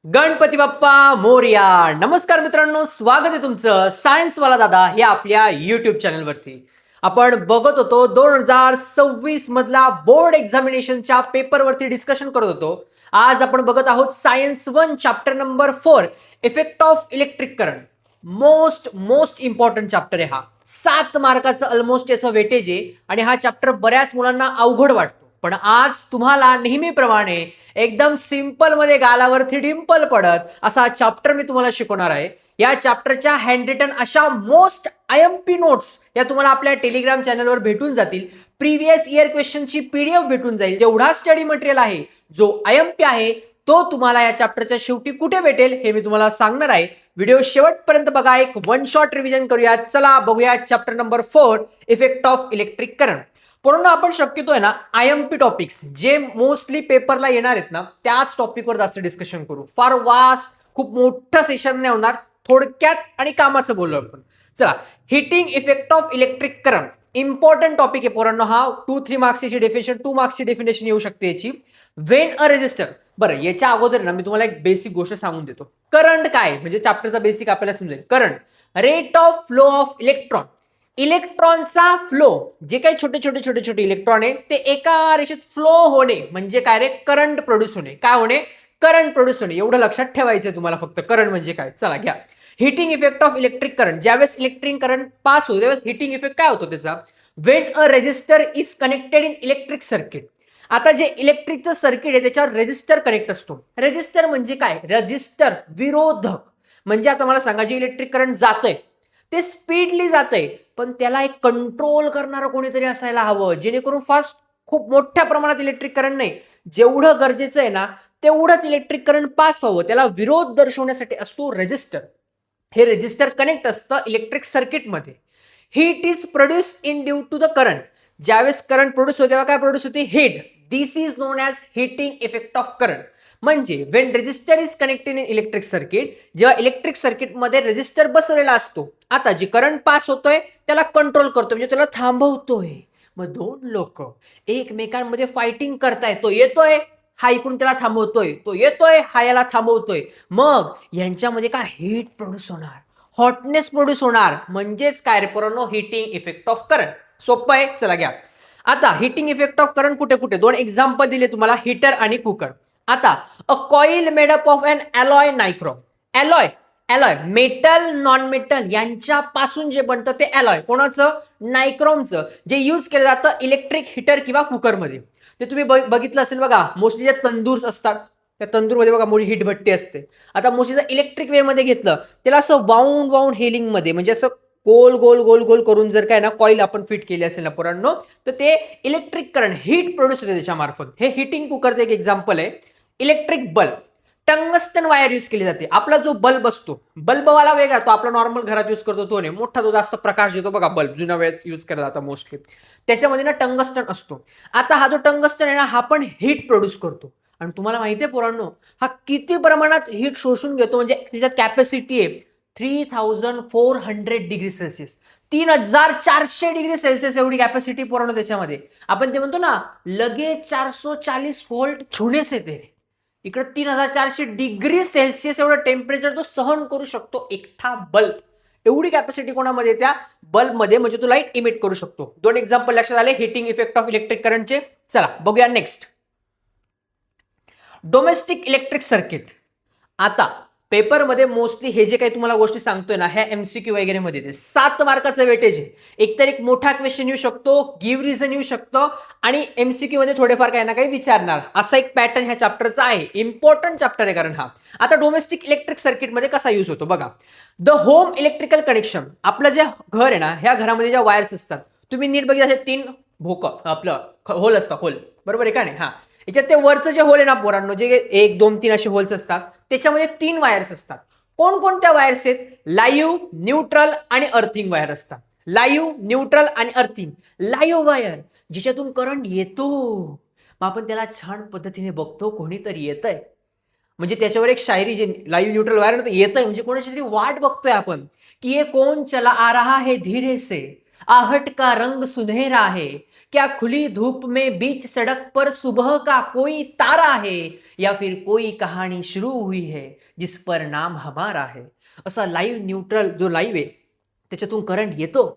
गणपती बाप्पा मोरया. नमस्कार मित्रांनो, स्वागत आहे तुमचं सायन्सवाला दादा या आपल्या युट्यूब चॅनलवरती. आपण बघत होतो 2026 मधला बोर्ड एक्झामिनेशनच्या पेपरवरती डिस्कशन करत होतो. आज आपण बघत आहोत science 1 chapter number 4 effect of electric current. Most important chapter आहे हा. 7 मार्काचं ऑलमोस्ट याचं वेटेज आहे आणि हा चॅप्टर बऱ्याच मुलांना अवघड वाटतो. पण आज तुम्हाला नेहमीप्रमाणे एकदम सिंपल मध्ये गालावरती डिंपल पडत असा चॅप्टर मी तुम्हाला शिकवणार आहे. या चॅप्टरच्या हँड रिटन अशा मोस्ट IMP नोट्स या तुम्हाला आपल्या टेलिग्राम चॅनलवर भेटून जातील. प्रिव्हियस इयर क्वेश्चनची PDF भेटून जाईल. जेवढा स्टडी मटेरियल आहे, जो IMP आहे, तो तुम्हाला या चॅप्टरच्या शेवटी कुठे भेटेल हे मी तुम्हाला सांगणार आहे. व्हिडिओ शेवटपर्यंत बघा. एक वन शॉट रिव्हिजन करूया. चला बघूया chapter number 4 effect of electric current. पूर्ण आपण शक्यतो आहे ना IMP टॉपिक्स जे मोस्टली पेपरला येणार आहेत ना त्याच टॉपिकवर जास्त डिस्कशन करू. फार वास्ट खूप मोठं सेशन नाही होणार. थोडक्यात आणि कामाचं बोललो आपण. चला, heating effect of electric current important topic आहे पोरांनो हा. 2-3 मार्क्सची डेफिनेशन 2 मार्क्सची डेफिनेशन येऊ शकते याची. When a resistor. बरं, याच्या अगोदर ना मी तुम्हाला एक बेसिक गोष्ट सांगून देतो. करंट काय म्हणजे चॅप्टरचा बेसिक आपल्याला समजेल. Current rate of flow of electron. इलेक्ट्रॉनचा फ्लो, जे काही छोटे छोटे इलेक्ट्रॉन आहे ते एका रेषेत फ्लो होणे म्हणजे काय रे, करंट प्रोड्यूस होणे. काय होणे? करंट प्रोड्यूस होणे. एवढं लक्षात ठेवायचं तुम्हाला फक्त. करंट म्हणजे काय, चला घ्या. Heating effect of electric current. ज्यावेळेस इलेक्ट्रिक करंट पास होतो त्यावेळेस हिटिंग इफेक्ट काय होतो त्याचा? When a resistor is connected in electric circuit. आता जे इलेक्ट्रिकचं सर्किट आहे त्याच्यावर रेजिस्टर कनेक्ट असतो. रेजिस्टर म्हणजे काय? रेजिस्टर विरोधक. म्हणजे आता मला सांगा, जे इलेक्ट्रिक करंट जातंय ते स्पीडली जातंय, पण त्याला एक कंट्रोल करणारं कोणीतरी असायला हवं, जेणेकरून फास्ट खूप मोठ्या प्रमाणात इलेक्ट्रिक करंट नाही, जेवढं गरजेचं आहे ना तेवढंच इलेक्ट्रिक करंट पास व्हावं, त्याला विरोध दर्शवण्यासाठी असतो रेजिस्टर. हे रेजिस्टर कनेक्ट असतं इलेक्ट्रिक सर्किटमध्ये. Heat is produce in due to the current. ज्यावेळेस करंट प्रोड्यूस होते तेव्हा काय प्रोड्यूस होते? Heat. This is known as heating effect of current. म्हणजे when resistor is connected in electric circuit, जेव्हा इलेक्ट्रिक सर्किटमध्ये रेजिस्टर बसवलेला असतो, आता जे करंट पास होतोय त्याला कंट्रोल करतोय म्हणजे त्याला थांबवतोय. मग दोन लोक एकमेकांमध्ये फायटिंग करताय. तो येतोय, हा इकडून त्याला थांबवतोय, तो येतोय, हा याला थांबवतोय. मग यांच्यामध्ये काय हीट प्रोड्यूस होणार, हॉटनेस प्रोड्यूस होणार. म्हणजेच काय रे पोरांनो? Heating effect of current. सोपं आहे, चला घ्या. आता हिटिंग इफेक्ट ऑफ करंट कुठे कुठे? दोन एक्झाम्पल दिले तुम्हाला, हीटर आणि कुकर. आता a coil made up of an alloy nichrome. Alloy alloy metal non metal यांच्यापासून जे बनतं ते अलॉय. कोणाचं? नायक्रोमचं. जे यूज केलं जातं इलेक्ट्रिक हीटर किंवा कुकरमध्ये. ते तुम्ही बघितलं असेल बघा, मोस्टली जे तंदूर असतात त्या तंदूरमध्ये बघा मोठी हीट भट्टी असते. आता मोस्टली जर इलेक्ट्रिक वे मध्ये घेतलं त्याला असं वाऊंड हेलिंग मध्ये म्हणजे असं गोल करून जर काय ना कॉईल आपण फिट केली असेल ना पोरांनो, तर ते इलेक्ट्रिक करंट हीट प्रोड्यूस होते त्याच्या मार्फत. हे हिटिंग कुकरचं एक एक्झाम्पल आहे. Electric bulb. Tungsten wire use केली जाते. आपला जो बल्ब असतो, बल्बवाला वेगळा, तो आपला नॉर्मल घरात यूज करतो तो नाही, मोठा तो जास्त प्रकाश देतो बघा बल्ब, जुन्या वेळेस यूज केला जातो मोस्टली. त्याच्यामध्ये ना टंगस्टन असतो. आता हा जो टंगस्टन आहे ना हा पण हीट प्रोड्यूस करतो. आणि तुम्हाला माहिती आहे पोरांनो, हा किती प्रमाणात हीट शोषून घेतो, म्हणजे त्याच्यात कॅपॅसिटी आहे 3400 डिग्री सेल्सिअस. 3400 डिग्री सेल्सिअस एवढी कॅपॅसिटी पोरांनो त्याच्यामध्ये. आपण ते म्हणतो ना लगेच 440 व्होल्ट छूने से तेरे. इकडे 3400 डिग्री सेल्सिअस एवढं टेम्परेचर तो सहन करू शकतो एकटा बल्ब. एवढी कॅपॅसिटी कोणामध्ये? त्या बल्बमध्ये. म्हणजे तो लाईट इमिट करू शकतो. दोन एक्झाम्पल लक्षात आले हिटिंग इफेक्ट ऑफ इलेक्ट्रिक करंटचे. चला बघूया नेक्स्ट. Domestic electric circuit. आता पेपरमध्ये मोस्टली हे जे काही तुम्हाला गोष्टी सांगतोय ना ह्या MCQ वगैरे मध्ये येते. 7 मार्काचं वेटेज आहे. एकतर एक मोठा क्वेश्चन येऊ शकतो, गिव्ह रिझन येऊ शकतो आणि MCQ मध्ये थोडेफार काही ना काही विचारणार. असा एक पॅटर्न ह्या चॅप्टरचा आहे. इम्पॉर्टंट चॅप्टर आहे कारण हा. आता डोमेस्टिक इलेक्ट्रिक सर्किट मध्ये कसा यूज होतो बघा. The home electrical connection. आपलं जे घर आहे ना ह्या घरामध्ये ज्या वायर्स असतात, तुम्ही नीट बघितलं असेल 3 भोक आपलं होल असतं, होल बरोबर आहे का नाही? हा, याच्यात ते वरचं जे होल आहे ना पोरांनो, जे 1 2 3 असे होल्स असतात, त्याच्यामध्ये 3 वायर्स असतात. कोणकोणत्या वायर्स आहेत? लाईव्ह, न्यूट्रल आणि अर्थिंग वायर असतात. लाईव्ह, न्यूट्रल आणि अर्थिंग. लाईव्ह वायर जिच्यातून करंट येतो, मग आपण त्याला छान पद्धतीने बघतो, कोणीतरी येतंय. म्हणजे त्याच्यावर एक शायरी, जे लाईव्ह न्यूट्रल वायर येतंय म्हणजे कोणाची तरी वाट बघतोय आपण, की ये कौन चला आ रहा है धीरे से. आहट का रंग सुनहरा है, क्या खुली धूप में बीच सड़क पर सुबह का कोई तारा है, या फिर कोई कहानी शुरू हुई है जिस पर नाम हमारा है. असा लाईव्ह न्यूट्रल जो लाईव्ह आहे त्याच्यातून करंट येतो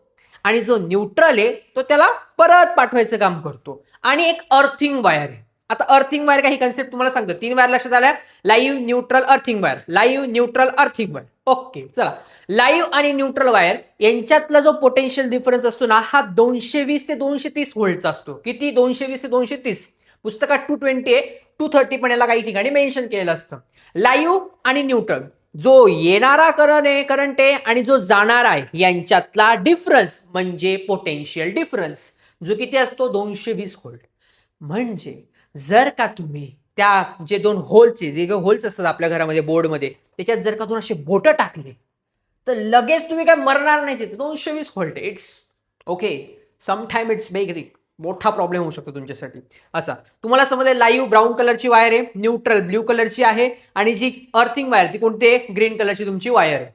आणि जो न्यूट्रल आहे तो त्याला परत पाठवायचं काम करतो. आणि एक अर्थिंग वायर आहे. आता अर्थिंग वायर काही कन्सेप्ट तुम्हाला सांगतो. 3 वायर लक्षात आल्या. Live, neutral, earthing wire. Live, neutral, earthing wire. Okay, चला. लाईव्ह आणि न्यूट्रल वायर यांच्यातला जो पोटेन्शियल डिफरन्स असतो ना हा 220 ते 230 व्होल्टचा असतो. किती? 220 ते 230. पुस्तकात 220 आहे, 230 पण याला काही ठिकाणी मेन्शन केलेलं असतं. लाईव्ह आणि न्यूट्रल, जो येणारा करंट आहे आणि जो जाणारा आहे यांच्यातला डिफरन्स म्हणजे पोटेन्शियल डिफरन्स, जो किती असतो? 220 व्होल्ट. म्हणजे जर का तुम्ही त्या जे दोन होलचे जे होल्स असतात आपल्या घरामध्ये बोर्डमध्ये त्याच्यात जर का तुम्ही असे बोटं टाकले तर लगेच तुम्ही काय मरणार नाही. तिथे 220 volt. It's okay. Sometime it's very मोठा प्रॉब्लेम होऊ शकतो तुमच्यासाठी. असा तुम्हाला समजलं. लाईव्ह ब्राऊन कलरची वायर आहे, न्यूट्रल ब्ल्यू कलरची आहे आणि जी अर्थिंग वायर ती कोणती आहे? ग्रीन कलरची तुमची वायर आहे.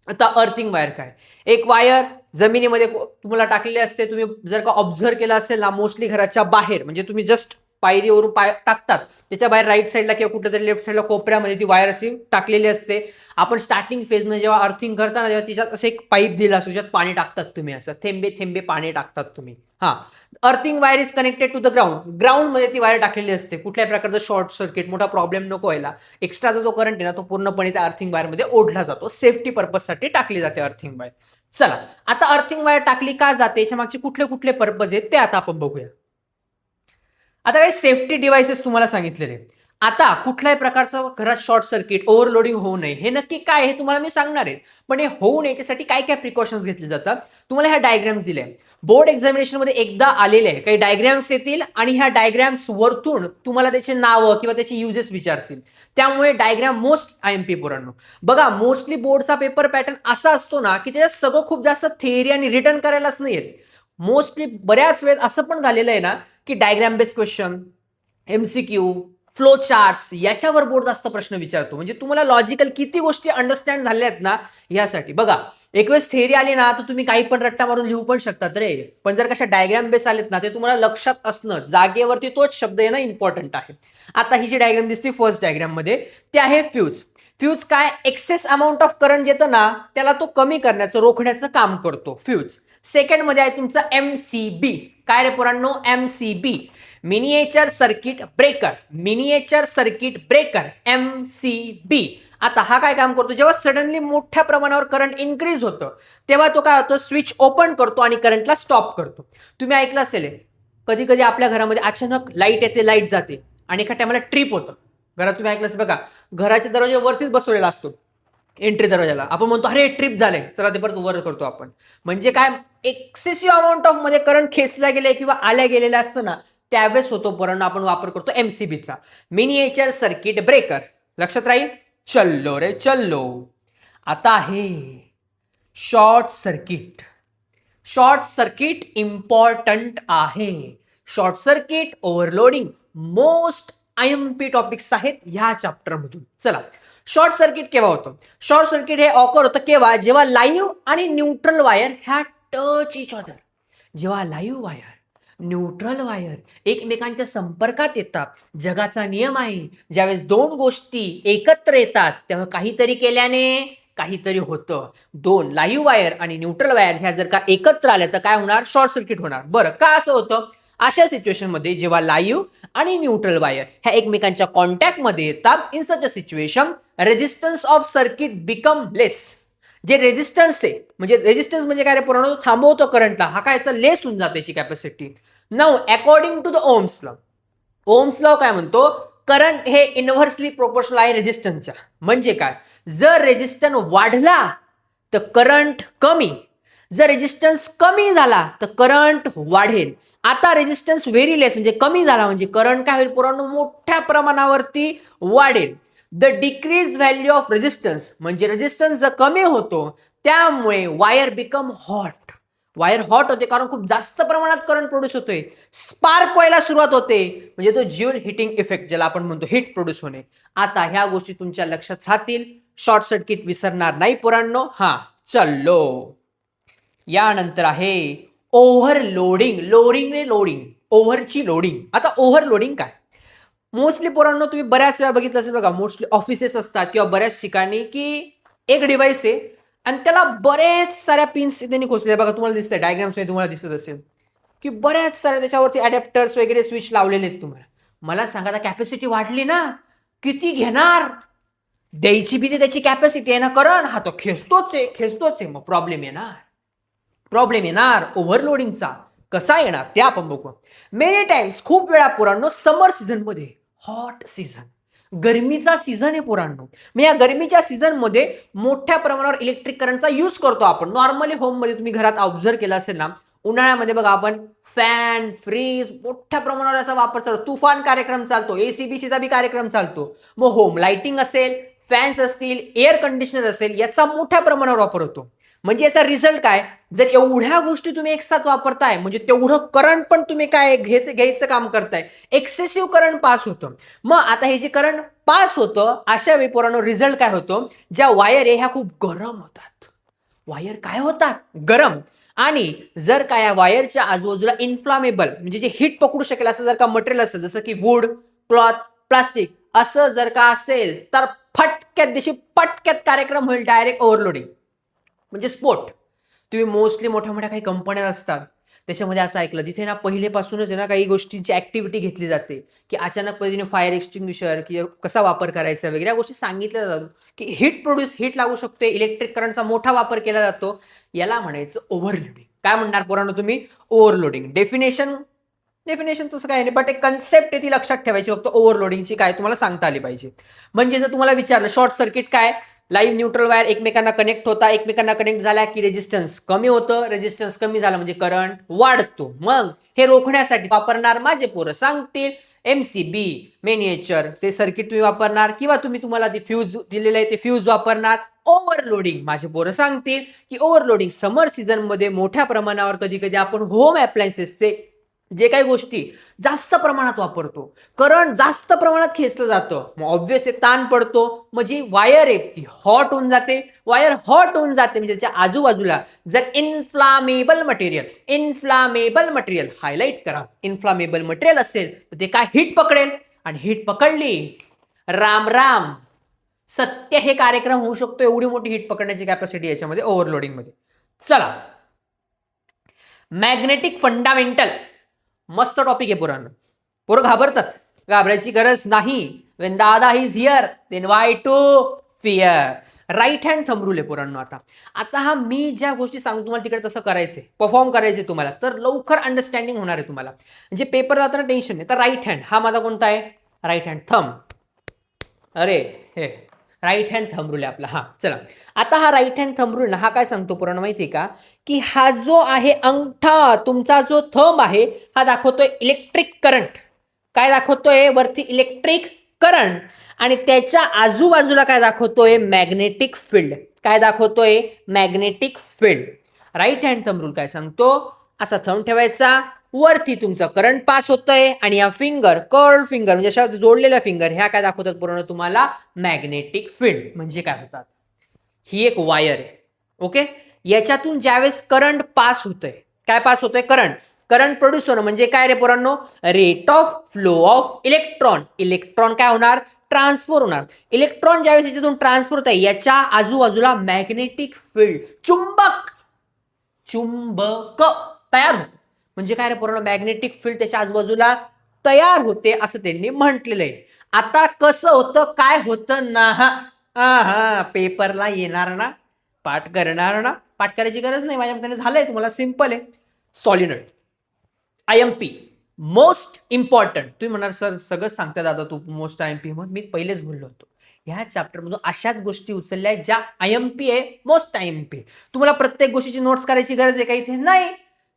आता अर्थिंग वायर काय? एक वायर जमिनीमध्ये तुम्हाला टाकलेली असते. तुम्ही जर का ऑब्झर्व केलं असेल ना मोस्टली घराच्या बाहेर, म्हणजे तुम्ही जस्ट पायरीवरून पाय टाकतात त्याच्या बाहेर राईट साईडला किंवा कुठल्या तरी लेफ्ट साईडला कोपऱ्यामध्ये ती वायर अशी टाकलेली असते. आपण स्टार्टिंग फेजमध्ये जेव्हा अर्थिंग करताना तेव्हा तिच्यात असं एक पाईप दिला असतो ज्यात पाणी टाकतात तुम्ही. असं थेंबे थेंबे पाणी टाकतात तुम्ही. हा, earthing wire is connected to the ground. ग्राउंडमध्ये ती वायर टाकलेली असते. कुठल्याही प्रकारचं शॉर्ट सर्किट मोठा प्रॉब्लेम नको व्हायला. एक्स्ट्राचा जो करंट आहे ना तो पूर्णपणे त्या अर्थिंग वायरमध्ये ओढला जातो. सेफ्टी पर्पजसाठी टाकली जाते अर्थिंग वायर. चला, आता अर्थिंग वायर टाकली का जाते याच्या मागचे कुठले कुठले पर्पज आहेत ते आता आपण बघूया. आता काही सेफ्टी डिव्हाइसेस तुम्हाला सांगितलेले. आता कुठल्याही प्रकारचं घरात शॉर्ट सर्किट ओव्हरलोडिंग होऊ नये हे नक्की काय हे तुम्हाला मी सांगणार आहे. पण हे होऊ नये याच्यासाठी काय काय प्रिकॉशन्स घेतले जातात तुम्हाला ह्या डायग्राम्स दिल्या. बोर्ड एक्झामिनेशन मध्ये एकदा आलेले आहे. काही डायग्राम्स येतील आणि ह्या डायग्राम्स वरतून तुम्हाला त्याचे नावं किंवा त्याचे युजेस विचारतील. त्यामुळे डायग्राम मोस्ट IMP पोरांनो. बघा, मोस्टली बोर्डचा पेपर पॅटर्न असा असतो ना की त्याच्यात सगळं खूप जास्त थेअरी आणि रिटर्न करायलाच नाही येत. मोस्टली बऱ्याच वेळ असं पण झालेलं आहे ना की diagram based question, MCQ, flow charts याच्यावर बोर्ड जास्त प्रश्न विचारतो. म्हणजे तुम्हाला लॉजिकल किती गोष्टी अंडरस्टँड झाल्या आहेत ना यासाठी. बघा, एक वेळेस थेअरी आली ना तर तुम्ही काही पण रट्टा मारून लिहू पण शकतात रे. पण जर कशा डायग्राम बेस आलेत ना ते तुम्हाला लक्षात असणं, जागेवरती तोच शब्द येणं इम्पॉर्टंट आहे. आता ही जी डायग्राम दिसते फर्स्ट डायग्राम मध्ये ते आहे फ्यूज. फ्यूज काय? एक्सेस अमाऊंट ऑफ करंट येतं ना त्याला तो कमी करण्याचं, रोखण्याचं काम करतो फ्यूज. सेकंड मध्ये आहे तुमचा MCB. काय रे पोरांनो? MCB, miniature circuit breaker. Miniature circuit breaker, MCB. आता हा काय काम करतो? जेव्हा सडनली मोठ्या प्रमाणावर करंट इन्क्रीज होतं तेव्हा तो काय होतो? स्विच ओपन करतो आणि करंटला स्टॉप करतो. तुम्ही ऐकलं असेल कधी कधी आपल्या घरामध्ये अचानक लाईट येते, लाईट जाते आणि एका टायमाला ट्रिप होतं घरात. तुम्ही ऐकलं असेल बघा, घराच्या दरवाज्यावरतीच बसवलेला असतो एंट्री दरवाजाला. आपण म्हणतो अरे ट्रिप झाले, चला ते परत वर करतो आपण. म्हणजे काय? एक्सेसिव्ह अमाऊंट ऑफ मध्ये करंट खेचला गेले किंवा आल्या गेलेलं असतं ना त्यावेळेस होतो पोरांनो आपण वापर करतो MCBचा, मिनिएचर सर्किट ब्रेकर. लक्षात राहील? चल्लो रे चल्लो. आता आहे short circuit. Short circuit important आहे. Short circuit, overloading most IMP topics आहेत ह्या चॅप्टर मधून. चला, शॉर्ट सर्किट केव्हा होतं? शॉर्ट सर्किट हे ऑकर होतं केव्हा? जेव्हा लाईव्ह आणि न्यूट्रल वायर ह्या टच इच अदर. जेव्हा लाईव्ह वायर, न्यूट्रल वायर एकमेकांच्या संपर्कात येतात. जगाचा नियम आहे ज्यावेळेस दोन गोष्टी एकत्र येतात तेव्हा काहीतरी केल्याने काहीतरी होतं. दोन लाईव्ह वायर आणि न्यूट्रल वायर ह्या जर का एकत्र आल्या तर काय होणार? शॉर्ट सर्किट होणार. बरं, का असं होतं? अशा सिच्युएशन मध्ये जेव्हा लाईव्ह आणि न्यूट्रल वायर ह्या एकमेकांच्या कॉन्टॅक्ट मध्ये येतात, in such a situation resistance of circuit become less. जे रेजिस्टन्स आहे, म्हणजे रेजिस्टन्स म्हणजे काय रे पोरांनो? थांबवतो करंटला. हा काय? तर लेस होऊन जाते त्याची capacity. Now according to the Ohm's law, Ohm's law काय म्हणतो? करंट हे इनव्हर्सली प्रोपोर्शनल आहे रेजिस्टन्सच्या. म्हणजे काय? जर रेजिस्टन्स वाढला तर करंट कमी, जर रेजिस्टन्स कमी झाला तर करंट वाढेल. आता रेजिस्टन्स व्हेरी लेस म्हणजे कमी झाला म्हणजे करंट काय होईल पोरांनो? मोठ्या प्रमाणावरती वाढेल. The decrease value of resistance म्हणजे रेजिस्टन्स जर कमी होतो त्यामुळे wire become hot. Wire hot होते कारण खूप जास्त प्रमाणात करंट प्रोड्यूस होतोय. स्पार्क व्हायला सुरुवात होते म्हणजे तो ज्युल हिटिंग इफेक्ट ज्याला आपण म्हणतो, हिट प्रोड्यूस होणे. आता ह्या गोष्टी तुमच्या लक्षात राहतील. शॉर्ट सर्किट विसरणार नाही पोरांनो. हा, चलो. यानंतर आहे ओव्हरलोडिंग. लोडिंग, ओव्हरची लोडिंग. आता ओव्हरलोडिंग काय? मोस्टली पोरांनो तुम्ही बऱ्याच वेळा बघितलं असेल बघा, मोस्टली ऑफिसेस असतात किंवा बऱ्याच ठिकाणी की एक डिव्हाइस आहे आणि त्याला बरेच साऱ्या पिन्स त्यांनी खोचले बघा, तुम्हाला दिसतंय डायग्राम्स तुम्हाला दिसत असेल की बऱ्याच साऱ्या त्याच्यावरती अडॅप्टर्स वगैरे स्विच लावलेले आहेत तुम्हाला. मला सांगा आता कॅपॅसिटी वाढली ना, किती घेणार? द्यायची भीती त्याची कॅपॅसिटी आहे ना, कारण हा तो खेचतोच आहे. मग प्रॉब्लेम येणार ओव्हरलोडिंगचा. कसा येणार ते आपण बघू. मेनी टाइम्स खूप वेळा पोरांनो समर सीझन मध्ये, हॉट सीझन, गरमीचा सीझन आहे पोरांनो. मग या गरमीच्या सीझन मध्ये मोठ्या प्रमाणावर इलेक्ट्रिक करंटचा यूज करतो आपण. नॉर्मली होम मध्ये तुम्ही घरात ऑब्झर्व केला असेल ना, उन्हाळ्यामध्ये बघा आपण फॅन, फ्रीज मोठ्या प्रमाणावर असा वापर चालतो. तुफान कार्यक्रम चालतो, एसीबीसीचा बी कार्यक्रम चालतो. मग होम लाइटिंग असेल, फॅन्स असतील, एअर कंडिशनर असेल, याचा मोठ्या प्रमाणावर वापर होतो. म्हणजे याचा रिझल्ट काय? जर एवढ्या गोष्टी तुम्ही एक साथ वापरताय म्हणजे तेवढं करंट पण तुम्ही काय घ्यायचं काम करताय, एक्सेसिव्ह करंट पास होतं. मग आता हे जे करंट पास होतं अशा वेळी पोरांनो रिझल्ट काय होतो? ज्या वायर आहे ह्या खूप गरम होतात. वायर काय होतात? गरम. आणि जर का या वायरच्या आजूबाजूला इन्फ्लामेबल म्हणजे जे हीट पकडू शकेल असं जर का मटेरियल असेल, जसं की वूड, क्लॉथ, प्लास्टिक असं जर का असेल तर पटक्यात कार्यक्रम होईल, डायरेक्ट ओव्हरलोडिंग म्हणजे स्फोट. तुम्ही मोस्टली मोठ्या मोठ्या काही कंपन्या असतात त्याच्यामध्ये असं ऐकलं, तिथे ना पहिलेपासूनच आहे ना काही गोष्टींची ऍक्टिव्हिटी घेतली जाते की अचानक पद्धतीने फायर एक्सटिंग्विशर किंवा कसा वापर करायचा वगैरे या गोष्टी सांगितल्या जातात की हीट लागू शकते, इलेक्ट्रिक करंटचा मोठा वापर केला जातो. याला म्हणायचं ओव्हरलोडिंग. काय म्हणणार पोरांनो तुम्ही? ओव्हरलोडिंग. डेफिनेशन तसं काय नाही, बट एक कन्सेप्ट आहे ती लक्षात ठेवायची, फक्त ओव्हरलोडिंगची काय तुम्हाला सांगता आली पाहिजे. म्हणजे जर तुम्हाला विचारलं शॉर्ट सर्किट काय, लाईव्ह न्यूट्रल वायर एकमेकांना कनेक्ट होता, एकमेकांना कनेक्ट झाल्या की रेजिस्टन्स कमी होतं, रेजिस्टन्स कमी झाला म्हणजे करंट वाढतो. मग हे रोखण्यासाठी वापरणार माझे पोरं सांगतील MCB मिनिएचर ते सर्किट तुम्ही वापरणार किंवा तुम्हाला ते फ्यूज दिलेलं आहे ते फ्यूज वापरणार. ओव्हरलोडिंग माझे पोरं सांगतील की ओव्हरलोडिंग समर सीझन मध्ये मोठ्या प्रमाणावर कधी कधी आपण होम अप्लायन्सेसचे जे काही गोष्टी जास्त प्रमाणात वापरतो, करंट जास्त प्रमाणात खेचलं जातं, मग ऑब्व्हियस ताण पडतो. मग जी वायर आहे ती हॉट होऊन जाते. वायर हॉट होऊन जाते म्हणजे त्याच्या आजूबाजूला जर इन्फ्लामेबल मटेरियल हायलाइट करा, इन्फ्लामेबल मटेरियल असेल तर ते काय हीट पकडेल आणि हीट पकडली राम सत्य हे कार्यक्रम होऊ शकतो. एवढी मोठी हीट पकडण्याची कॅपॅसिटी याच्यामध्ये ओव्हरलोडिंग मध्ये. चला, मॅग्नेटिक फंडामेंटल मस्त टॉपिक आहे पोरांनो. पोरं घाबरतात, घाबरायची गरज नाही. When dada is here then why to fear. Right hand thumb rule आहे पोरांनो. आता हा मी ज्या गोष्टी सांगतो तुम्हाला तिकडे तसं करायचंय, परफॉर्म करायचे तुम्हाला, तर लवकर अंडरस्टँडिंग होणार आहे तुम्हाला. म्हणजे पेपर जाताना टेन्शन नाही. तर राईट हँड हा माझा कोणता आहे? Right hand thumb. अरे हे राईट हँड थंब रूल आहे आपला. हा चला, आता हा राईट हँड थंब रूल हा काय सांगतो पोरांनो माहितीये का? की हा जो आहे अंगठा, तुमचा जो थंब आहे हा दाखवतोय इलेक्ट्रिक करंट. काय दाखवतोय? वरती इलेक्ट्रिक करंट. आणि त्याच्या आजूबाजूला काय दाखवतोय? Magnetic field. काय दाखवतोय? Magnetic field. Right hand thumb rule काय सांगतो? असा थंब ठेवायचा, वरती तुमचं करंट पास होतंय आणि या फिंगर, कर्ल फिंगर म्हणजे अशा जोडलेल्या फिंगर ह्या काय दाखवतात पूर्ण तुम्हाला? Magnetic field. म्हणजे काय होतात? ही एक वायर आहे, ओके. याच्यातून ज्यावेळेस करंट पास होतंय, काय पास होतंय? करंट प्रोड्यूस होणं म्हणजे काय रे पोरांनो? Rate of flow of electron. Electron काय होणार? ट्रान्सफर होणार. इलेक्ट्रॉन ज्यावेळेस याच्यातून ट्रान्सफर होत आहे याच्या आजूबाजूला मॅग्नेटिक फील्ड, चुंबक तयार होतो. म्हणजे काय रे पोरांनो? मॅग्नेटिक फील्ड त्याच्या आजूबाजूला तयार होते असं त्यांनी म्हटलेलं आहे. आता कसं होतं, काय होतं ना, हा पेपरला येणार ना, पाठ करणार ना. पाठ करायची गरज नाही, माझ्या मताने झालंय तुम्हाला. सिंपल आहे. Solenoid IMP most important. तुम्ही म्हणणार सर सगळंच सांगता दादा तू मोस्ट IMP. मग मी पहिलेच बोललो होतो ह्या चॅप्टरमधून अशाच गोष्टी उचलल्या ज्या IMP आहे, मोस्ट IMP. तुम्हाला प्रत्येक गोष्टीची नोट्स करायची गरज आहे का इथे? नाही.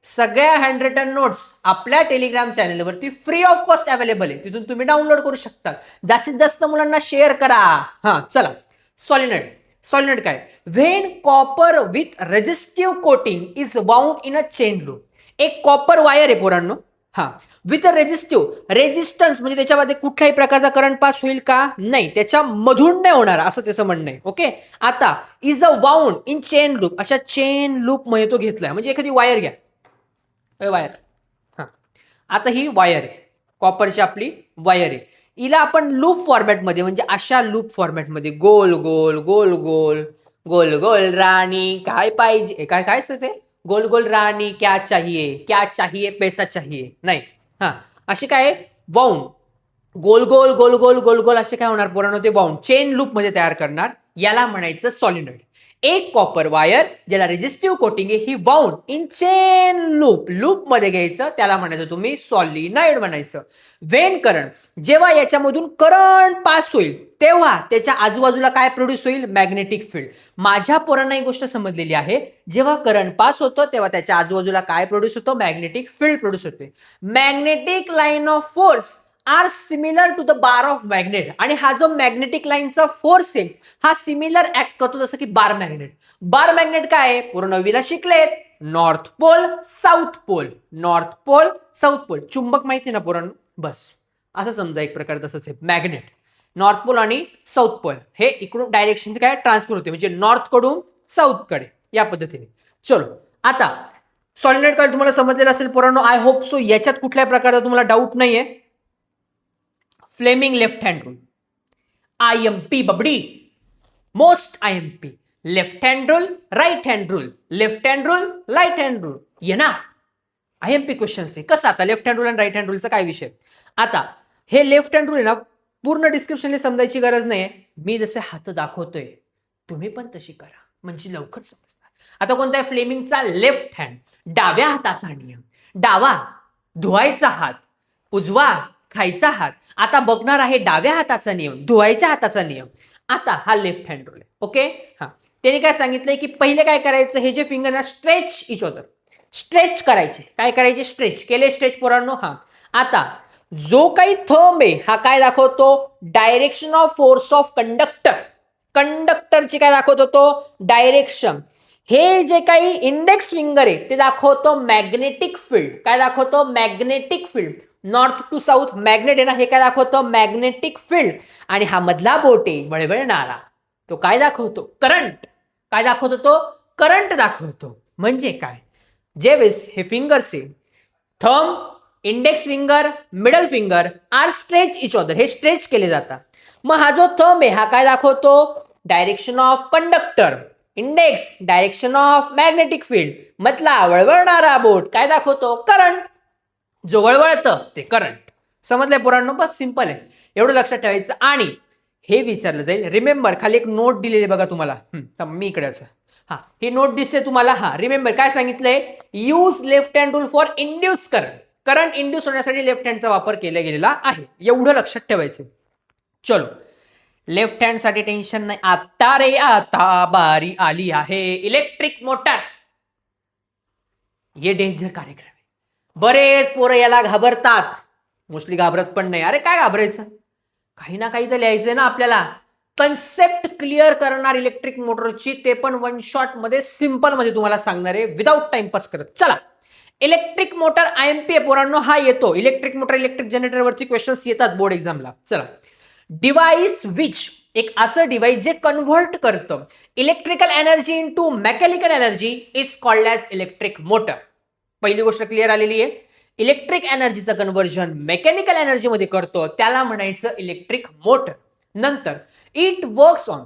सगळ्या हँड रिटन नोट्स आपल्या टेलिग्राम चॅनलवरती फ्री ऑफ कॉस्ट अवेलेबल आहे, तिथून तुम्ही डाउनलोड करू शकता. जास्तीत जास्त मुलांना शेअर करा. हा चला, सॉलिनॉइड काय? When copper with resistive coating is bound in a chain loop. एक कॉपर वायर आहे पोरांनो, हा, विथ रेजिस्टन्स म्हणजे त्याच्यामध्ये कुठल्याही प्रकारचा करंट पास होईल का? नाही, त्याच्यामधून नाही होणार असं त्याचं म्हणणं आहे. ओके, आता is a wound in chain loop, अशा चेन लूप मध्ये तो घेतलाय. म्हणजे एखादी वायर घ्या, वायर, हा, आता ही वायर आहे, कॉपरची आपली वायर आहे. हिला आपण लूप फॉर्मॅटमध्ये म्हणजे अशा लूप फॉर्मॅटमध्ये गोल गोल गोल गोल गोल गोल राणी काय पाहिजे, काय काय असतं ते, गोल गोल राणी क्या चाहिए पैसा चाहिए, नाही, हा, असे काय वाउंड गोल गोल गोल गोल गोल गोल असे काय होणार पोरांनो, ते वाउंड चेन लूप मध्ये तयार करणार. याला म्हणायचं सॉलिनॉइड. एक कॉपर वायर ज्याला रेजिस्टिव्ह कोटिंग आहे, ही वाउंड इन चेन लूप मध्ये घ्यायचं, त्याला म्हणायचं तुम्ही सॉलिनॉइड म्हणायचं. वेन करंट, जेव्हा याच्यामधून करंट पास होईल तेव्हा त्याच्या आजूबाजूला काय प्रोड्यूस होईल? Magnetic field. माझ्या पोरांना ही गोष्ट समजलेली आहे, जेव्हा करंट पास होतो तेव्हा त्याच्या आजूबाजूला काय प्रोड्यूस होतो? मॅग्नेटिक फील्ड प्रोड्यूस होते. Magnetic line of force are similar to the bar of magnet. आणि हा जो मॅग्नेटिक लाईनचा फोर्स आहे हा सिमिलर ऍक्ट करतो जसं की बार मॅग्नेट. बार मॅग्नेट काय आहे? पूर्ण नववीला शिकलेत, north pole south pole, north pole south pole. चुंबक माहिती ना पोरांनो, बस असं समजा एक प्रकार तसंच आहे. मॅग्नेट नॉर्थ पोल आणि साऊथ पोल हे इकडून डायरेक्शन काय ट्रान्सफर होते, म्हणजे नॉर्थ कडून साऊथ कडे, या पद्धतीने. चलो, आता सॉलिनॉइड काय तुम्हाला समजलेलं असेल पोरांनो, आय होप सो. याच्यात कुठल्याही प्रकारचा तुम्हाला डाऊट नाहीये. Fleming left hand rule, IMP बबडी, most IMP. Left hand rule, right hand rule, left hand rule, right hand rule, येणार IMP क्वेश्चन्स आहे. कसं आता लेफ्ट हँड रूल आणि राईट हँड रूलचा काय विषय? आता हे लेफ्ट हँड रूल आहे ना, पूर्ण डिस्क्रिप्शनला समजायची गरज नाहीये. मी जसे हात दाखवतोय तुम्ही पण तशी करा, म्हणजे लवकर समजणार. आता कोणता आहे फ्लेमिंगचा? लेफ्ट हँड, डाव्या हाताचा नियम. डावा धुवायचा हात, उजवा खायचा हात. आता बघणार आहे डाव्या हाताचा नियम, धुवायच्या हाताचा नियम. आता हा लेफ्ट हँड रूल आहे. ओके, हा, त्याने काय सांगितलंय की पहिले काय करायचं, हे जे फिंगर ना स्ट्रेच इच अदर, स्ट्रेच करायचे. काय करायचे? स्ट्रेच केले. स्ट्रेच पोरांनो. हा, आता जो काही थंब आहे हा काय दाखवतो? Direction of force of conductor. कंडक्टरची काय दाखवतो? तो डायरेक्शन. हे जे काही इंडेक्स फिंगर आहे ते दाखवतो मॅग्नेटिक फील्ड. काय दाखवतो? Magnetic field. North to south magnet आहे ना, हे काय दाखवतो? Magnetic field. आणि हा मधला बोट आहे वळवळणारा, तो काय दाखवतो? करंट. काय दाखवतो? तो करंट दाखवतो. म्हणजे काय, जेवेळेस हे फिंगर्स आहे, thumb, index finger, middle finger are stretch each other, हे स्ट्रेच केले जातात. मग हा जो थंब आहे हा काय दाखवतो? Direction of conductor. Index direction of magnetic field. मधला वळवळणारा बोट काय दाखवतो? करंट. जो वळवळतं ते करंट. समजलंय पोरांनो? बस सिंपल आहे, एवढं लक्षात ठेवायचं. आणि हे विचारलं जाईल, रिमेंबर खाली एक नोट दिलेली बघा तुम्हाला, मी इकडेच, हा, ही नोट दिसते तुम्हाला. हा, रिमेंबर काय सांगितलंय? Use left hand rule for induce current. Current induce होण्यासाठी लेफ्ट हँडचा वापर केला गेलेला आहे, एवढं लक्षात ठेवायचं. चलो, लेफ्ट हँड साठी टेन्शन नाही. आता रे आता बारी आली आहे इलेक्ट्रिक मोटर. हे डेंजर कार्यक्रम आहे. बरेच पोरं याला घाबरतात, मोस्टली घाबरत पण नाही. अरे काय घाबरायचं, काही ना काही तर लिहायचंय ना आपल्याला. कन्सेप्ट क्लिअर करणार इलेक्ट्रिक मोटरची, ते पण वन शॉट मध्ये, सिंपल मध्ये तुम्हाला सांगणार आहे, विदाऊट टाइमपास करत. चला, इलेक्ट्रिक मोटर IMP पोरांनो हा येतो. इलेक्ट्रिक मोटर, इलेक्ट्रिक जनरेटर वरती क्वेश्चन्स येतात बोर्ड एक्झामला. चला, डिव्हाइस विच, एक असं डिव्हाइस जे कन्व्हर्ट करतं electrical energy into mechanical energy is called as electric motor. पहिली गोष्ट क्लिअर आलेली आहे. इलेक्ट्रिक एनर्जीचं कन्व्हर्जन मेकॅनिकल एनर्जी मध्ये करतो त्याला म्हणायचं इलेक्ट्रिक मोटर. नंतर इट वर्क्स ऑन,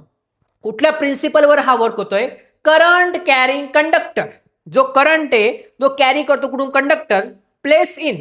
कुठल्या प्रिन्सिपलवर हा वर्क होतोय? Current carrying conductor. जो करंट आहे तो कॅरी करतो कुठून? Conductor. Place in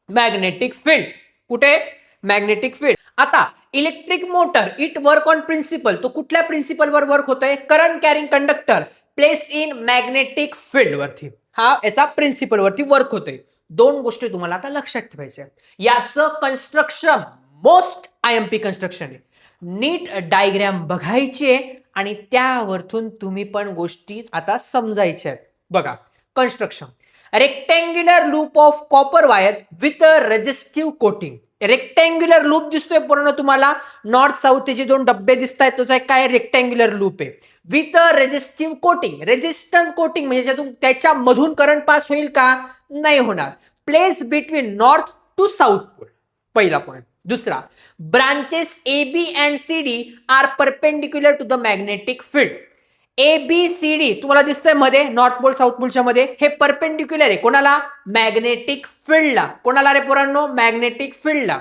magnetic field. कुठे? Magnetic field. आता electric motor it work on principle, तो कुठल्या प्रिन्सिपलवर वर्क होतोय? Current carrying conductor place in magnetic field वरती. हा याचा प्रिन्सिपल वरती वर्क होतोय. दोन गोष्टी तुम्हाला आता लक्षात ठेवायच्या. याचं कन्स्ट्रक्शन मोस्ट IMP कन्स्ट्रक्शन आहे. नीट डायग्राम बघायचे आणि त्यावरतून तुम्ही पण गोष्टी आता समजायच्या. बघा, construction, rectangular loop of copper wire with resistive coating. Rectangular loop दिसतोय पूर्ण तुम्हाला, नॉर्थ साऊथ जे दोन डब्बे दिसत आहेत त्याचा काय रेक्टँग्युलर लूप आहे. With resistive coating. Resistance coating म्हणजे त्याच्यामधून करंट पास होईल का? नाही होणार. Place between north to south pole. पहिला पॉइंट. दुसरा, branches A B and C D are perpendicular to the magnetic field. A B C D तुम्हाला दिसतंय मध्ये नॉर्थ पोल साऊथ पोलच्या मध्ये, हे परपेंडिक्युलर आहे कोणाला? मॅग्नेटिक फील्डला. कोणाला रे पोरांनो? मॅग्नेटिक फील्डला.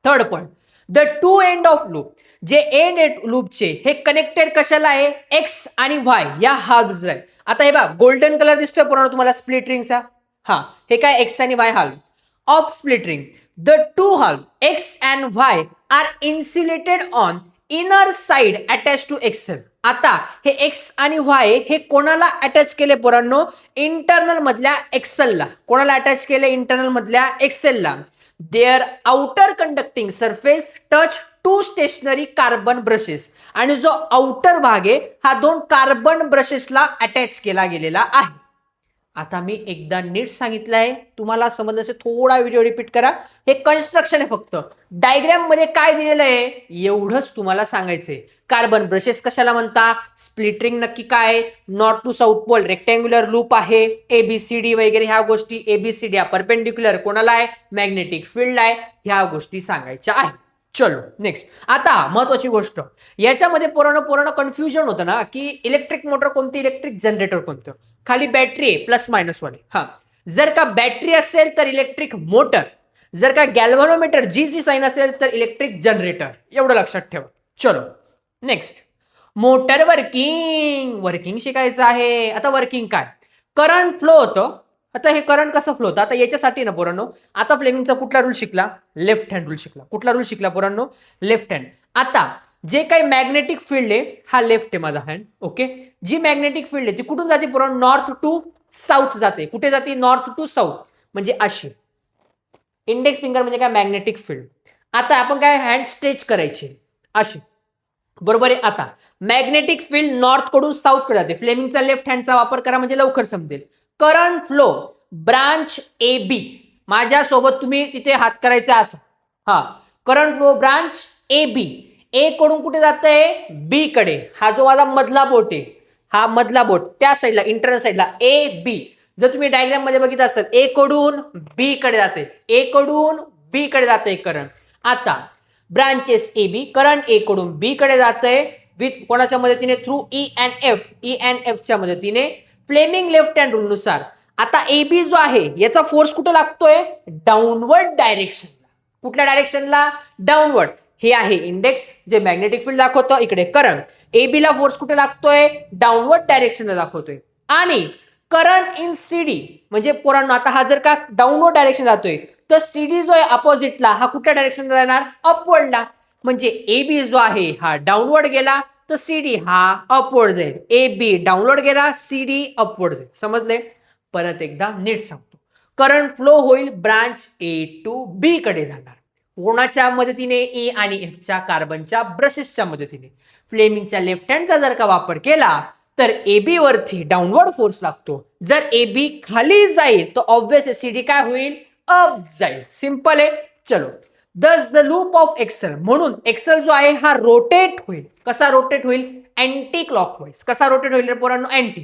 Third point, the two end of loop, जे एंड लूपचे हे कनेक्टेड कशाला आहे? एक्स आणि वाय या हाल्व्स आहे. आता हे बघा गोल्डन कलर दिसतोय पोरांनो तुम्हाला स्प्लिट रिंगचा. हा, हे काय? एक्स आणि Y half of split ring. The two half X and Y are insulated on inner side attach to axle. आता हे एक्स आणि वाय हे कोणाला अटॅच केले पोरांनो? इंटरनल मधल्या एक्सेलला. कोणाला अटॅच केले? इंटरनल मधल्या एक्सेलला. There outer conducting surface touch to stationary carbon brushes. आणि जो आउटर भाग आहे हा दोन कार्बन ब्रशेसला अटॅच केला गेलेला आहे. आता मी एकदा नीट सांगितलंय, तुम्हाला समजलं असेल, थोडा व्हिडिओ रिपीट करा. हे कन्स्ट्रक्शन आहे, फक्त डायग्राम मध्ये काय दिलेलं आहे एवढंच तुम्हाला सांगायचंय. कार्बन ब्रशेस कशाला म्हणता? स्प्लिटरिंग नक्की काय? North to south pole rectangular loop आहे, एबीसीडी वगैरे ह्या गोष्टी. एबीसीडी हा परपेंडिक्युलर कोणाला आहे? मॅग्नेटिक फील्ड आहे. ह्या गोष्टी सांगायच्या आहेत. चलो नेक्स्ट. आता महत्वाची गोष्ट, याच्यामध्ये पोरांनो कन्फ्युजन होतं ना की इलेक्ट्रिक मोटर कोणती, इलेक्ट्रिक जनरेटर कोणतं. खाली बॅटरी आहे प्लस मायनस मध्ये. हा, जर का बॅटरी असेल तर इलेक्ट्रिक मोटर, जर का गॅल्व्हनोमीटर जी साइन असेल तर इलेक्ट्रिक जनरेटर. एवढं लक्षात ठेवा. चलो नेक्स्ट, मोटर वर्किंग शिकायचं आहे. आता वर्किंग काय? करंट फ्लो होतं. आता हे करंट कसं फ्लो होतं? आता याच्यासाठी ना पोरांनो, आता फ्लेमिंगचा कुठला रूल शिकला? लेफ्ट हँड रूल शिकला. कुठला रूल शिकला पोरांनो? Left hand. आता जे काही मॅग्नेटिक फील्ड आहे हा लेफ्ट आहे माझा हँड. ओके, जी मॅग्नेटिक फील्ड आहे ती कुठून जाते पोरांनो? नॉर्थ टू साऊथ जाते. कुठे जाते? North to south. म्हणजे अशी. इंडेक्स फिंगर म्हणजे काय? Magnetic field. आता आपण काय? हँड स्ट्रेच करायची अशी. बरोबर आहे. आता मॅग्नेटिक फील्ड नॉर्थ कडून साऊथ कडे जाते. फ्लेमिंगचा लेफ्ट हँडचा वापर करा म्हणजे लवकर समजेल. Current flow branch A B, माझ्यासोबत तुम्ही तिथे हात करायचा असं. हा, current flow branch A B. A कडून कुठे जातंय? बी कडे. हा जो माझा मधला बोट आहे, हा मधला बोट त्या साईडला, इंटरनल साईडला ए बी. जर तुम्ही डायग्राम मध्ये बघितलं असेल, ए कडून बी कडे जाते, ए कडून बी कडे जाते करंट. आता ब्रांचेस ए बी, करंट ए कडून बी कडे जातंय विथ कोणाच्या मदतीने? Through E and F. E and F च्या मदतीने फ्लेमिंग लेफ्ट हँड रूल नुसार. आता ए बी जो आहे याचा फोर्स कुठे लागतोय? डाऊनवर्ड डायरेक्शनला. कुठल्या डायरेक्शनला? डाऊनवर्ड. हे आहे इंडेक्स जे मॅग्नेटिक फील्ड दाखवतं, इकडे करंट. ए बी ला फोर्स कुठे लागतोय? डाऊनवर्ड डायरेक्शनला दाखवतोय. आणि करंट इन सीडी म्हणजे पोरांनो, आता हा जर का डाऊनवर्ड डायरेक्शन जातोय तर सीडी जो आहे अपोजिटला हा कुठल्या डायरेक्शनला जाणार? अपवर्डला. म्हणजे ए बी जो आहे हा डाऊनवर्ड गेला तर सीडी हा अपवर्ड जाईल. ए बी डाऊनवर्ड गेला, सीडी अपवर्ड जाईल. समजले? परत एकदा नीट सांगतो. करंट फ्लो होईल ब्रांच ए टू बी कडे जाणार. कोणाच्या मदतीने? ई आणि एफच्या कार्बनच्या ब्रशेसच्या मदतीने. फ्लेमिंगच्या लेफ्ट हँडचा जर का वापर केला तर ए बी वरती डाऊनवर्ड फोर्स लागतो. जर ए बी खाली जाईल तर ऑब्व्हियसली सीडी काय होईल? अप जाईल. सिंपल आहे. चलो, दस द लूप ऑफ एक्सेल, म्हणून एक्सेल जो आहे हा रोटेट होईल. कसा रोटेट होईल? Anti clockwise. कसा रोटेट होईल रे पोरांनो? अँटी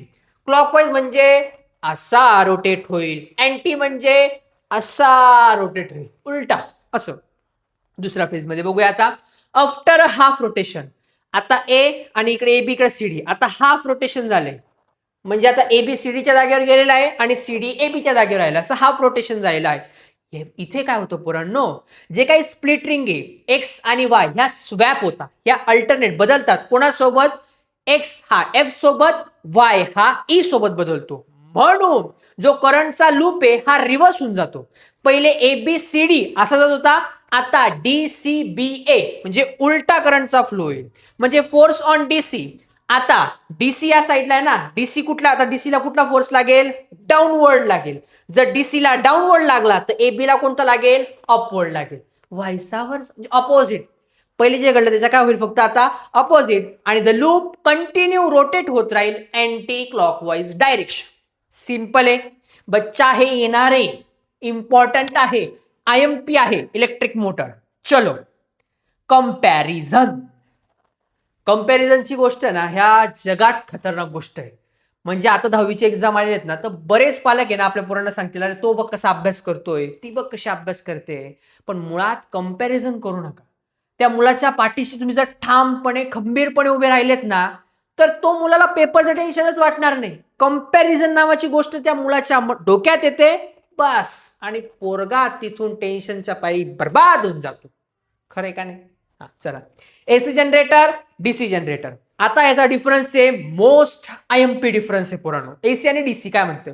क्लॉकवाईज म्हणजे असा रोटेट होईल, अँटी म्हणजे असा रोटेट होईल, उलटा असं. दुसऱ्या फेज मध्ये बघूया. आता आफ्टर हाफ रोटेशन, आता ए आणि इकडे ए बी इकडे सीडी, आता हाफ रोटेशन झालंय. म्हणजे आता ए बी सीडीच्या जागेवर गेलेला आहे आणि सीडी ए बीच्या जागेवर राहिला, असं हाफ रोटेशन झालेलं आहे. इथे काय होतं पोरांनो? जे काही स्प्लिट रिंग आहे एक्स आणि वाय ह्या स्वॅप होता, ह्या अल्टरनेट बदलतात. कोणासोबत? एक्स हा एफ सोबत, वाय हा ई सोबत बदलतो. म्हणून जो करंटचा लूप आहे हा रिव्हर्स होऊन जातो. पहिले ए बी सी डी असा जात होता, आता डी सी बी ए म्हणजे उलटा करंटचा फ्लो होईल. म्हणजे फोर्स ऑन डीसी. आता डीसी या साईडला आहे ना, डीसी कुठला? आता डीसी ला कुठला फोर्स लागेल? डाऊनवर्ड लागेल. जर डीसी ला डाऊनवर्ड लागला तर एबी ला कोणता लागेल? अपवर्ड लागेल. व्हायसावर अपोजिट. पहिले जे घडलं त्याच्या काय होईल? फक्त आता अपोजिट. आणि द लूप कंटिन्यू रोटेट होत राहील अँटी क्लॉकवाईज डायरेक्शन. सिंपल आहे बच्चा, हे येणारे इम्पॉर्टंट आहे, आयएमपी आहे इलेक्ट्रिक मोटर. चलो, कंपॅरिझन. कंपॅरिझनची गोष्ट ना ह्या जगात खतरनाक गोष्ट आहे. म्हणजे आता 10वीची एक्झाम आली आहेत ना, तर बरेच पालक आहे ना आपल्या पोरांना सांगतील, "अरे तो बघ कसा अभ्यास करतोय, ती बघ कशी अभ्यास करते." पण मुळात कंपॅरिझन करू नका. त्या मुलाच्या पाठीशी तुम्ही जर ठामपणे, खंबीरपणे उभे राहिलेत ना, तर तो मुलाला पेपरचं टेन्शनच वाटणार नाही. कंपॅरिझन नावाची गोष्ट त्या मुलाच्या डोक्यात येते, बस आणि पोरगा तिथून टेन्शनच्या पायी बर्बाद होऊन जातो. खरंय का नाही? हां, चला. AC generator, DC generator. आता याचा डिफरन्स आहे मोस्ट आयएमपी डिफरन्स आहे पोरांनो. एसी आणि डीसी काय म्हणतोय?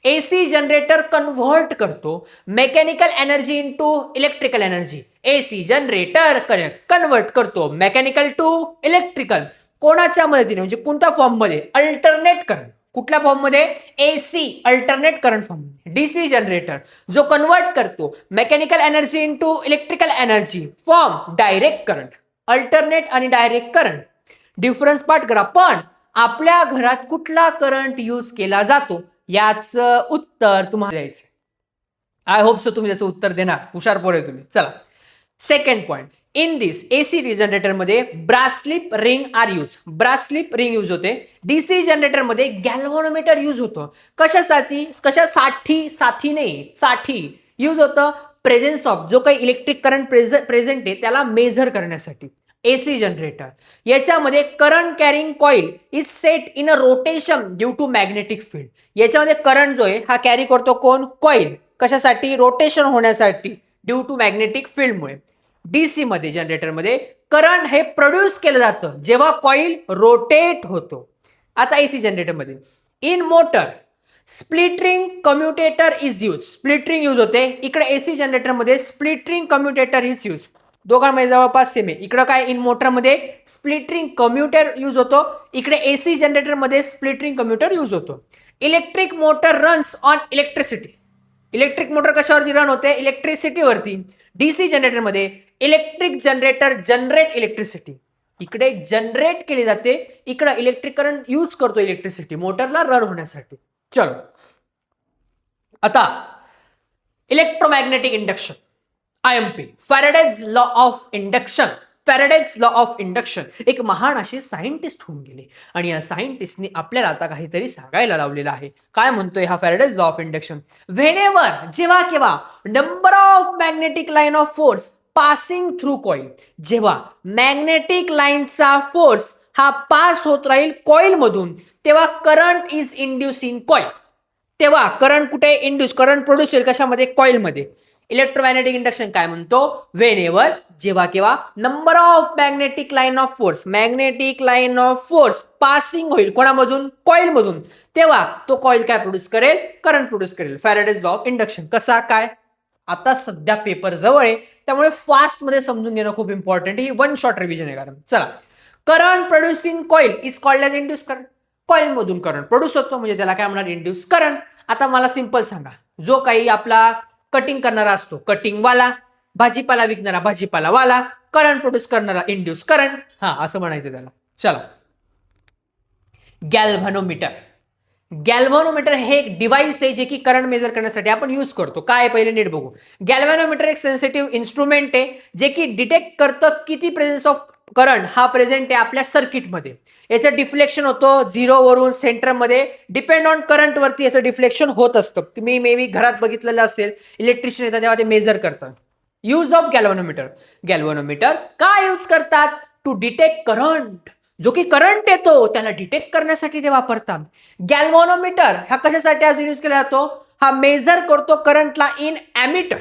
एसी जनरेटर कन्व्हर्ट करतो mechanical energy into electrical energy. AC generator convert करतो मेकॅनिकल टू इलेक्ट्रिकल. कोणाच्या मदतीने म्हणजे कोणत्या फॉर्म मध्ये? Alternate current. कुठल्या फॉर्म मध्ये? AC alternate current form. DC generator जो कन्वर्ट करतो mechanical energy into electrical energy form direct current. Alternate आणि डायरेक्ट करंट डिफरन्स पाठ करा. पण आपल्या घरात कुठला करंट यूज केला जातो याचं उत्तर तुम्हाला द्यायचं. आय होप सो तुम्ही त्याचं उत्तर देणार. हुशार पोर आहे तुम्ही. चला, second point. In this AC generator मध्ये brass slip ring are use. Brass slip ring use होते. डीसी जनरेटर मध्ये गॅल्व्हॅनोमीटर यूज होतो. कशासाठी नाही, साठी यूज होतं प्रेझेन्स ऑफ जो काही इलेक्ट्रिक करंट प्रेझेंट आहे त्याला मेजर करण्यासाठी. एसी जनरेटर याच्यामध्ये current carrying coil is set in a rotation due to magnetic field. याच्यामध्ये करंट जो आहे हा कॅरी करतो कोण? कॉइल. कशासाठी? रोटेशन होण्यासाठी ड्यू टू मॅग्नेटिक फील्डमुळे. डीसी मध्ये जनरेटरमध्ये करंट हे प्रोड्यूस केलं जातं जेव्हा कॉइल रोटेट होतो. आता एसी जनरेटरमध्ये in motor split ring commutator is use. Split ring use होते. इकडे एसी जनरेटरमध्ये split ring commutator is use. दोघांमध्ये जवळपास सेम आहे. इकडं काय? इन मोटरमध्ये स्प्लिट रिंग कम्युटर यूज होतो. इकडे एसी जनरेटरमध्ये स्प्लिट रिंग कम्युटर यूज होतो. Electric motor runs on electricity. Electric motor कशावरती रन होते? इलेक्ट्रिसिटीवरती. डीसी जनरेटरमध्ये इलेक्ट्रिक जनरेटर जनरेट इलेक्ट्रिसिटी. इकडे जनरेट केली जाते, इकडे इलेक्ट्रिक करंट यूज करतो इलेक्ट्रिसिटी मोटरला रन होण्यासाठी. चलो, आता electromagnetic induction IMP Faraday's law of induction. Faraday's law of induction एक महान असे सायंटिस्ट होऊन गेले आणि या सायंटिस्टनी आपल्याला आता काहीतरी सांगायला लावलेलं आहे. काय म्हणतोय हा Faraday's law of induction? Whenever जेव्हा केव्हा number of magnetic line of force passing through coil, जेव्हा मॅग्नेटिक लाईनचा फोर्स हा पास होत राहील कॉइल मधून, तेव्हा current is induce in coil. तेव्हा करंट कुठे इंड्यूस? करंट प्रोड्यूस होईल कशामध्ये? कॉइलमध्ये. इलेक्ट्रोमॅग्नेटिक इंडक्शन काय म्हणतो? व्हेनेवर जेव्हा केव्हा number of magnetic line of force, magnetic line of force passing होईल कोणामधून? कॉइल मधून, तेव्हा तो कॉइल काय प्रोड्यूस करेल? करंट प्रोड्यूस करेल. Faraday's law of induction. कसा काय? आता सध्या पेपर जवळ आहे त्यामुळे फास्ट मध्ये समजून घेणं खूप इम्पॉर्टंट. ही वन शॉर्ट रिव्हिजन आहे. कारण चला, current producing coil is called as induce current. Coil मधून करंट प्रोड्यूस होतो म्हणजे त्याला काय म्हणणार? Induce current. आता मला सिंपल सांगा, जो काही आपला कटिंग करणारा असतो कटिंग वाला, भाजीपाला विकणारा भाजीपाला वाला, करंट प्रोड्यूस करणारा इंड्यूस करंट. हा, असं म्हणायचं त्याला. चला, गॅल्व्हॅनोमीटर. गॅल्व्हॅनोमीटर हे एक डिव्हाइस आहे जे की करंट मेजर करण्यासाठी आपण यूज करतो. काय पहिले नीट बघू. गॅल्व्हॅनोमीटर एक सेन्सिटिव्ह इन्स्ट्रुमेंट आहे जे की डिटेक्ट करतं किती प्रेझेन्स ऑफ करंट हा प्रेझेंट आहे आपल्या सर्किटमध्ये. याचं डिफ्लेक्शन होतं 0 वरून सेंटरमध्ये. डिपेंड ऑन करंट वरती याचं डिफ्लेक्शन होत असतं. तुम्ही मे बी घरात बघितलेलं असेल, इलेक्ट्रिशियन येतात तेव्हा ते मेजर करतात. Use of गॅल्व्हॅनोमीटर. गॅल्व्हॅनोमीटर काय यूज करतात? To detect current. जो की करंट येतो त्याला डिटेक्ट करण्यासाठी ते वापरतात. गॅल्व्हॅनोमीटर हा कशासाठी अजून यूज केला जातो? हा मेजर करतो करंटला इन ॲमीटर.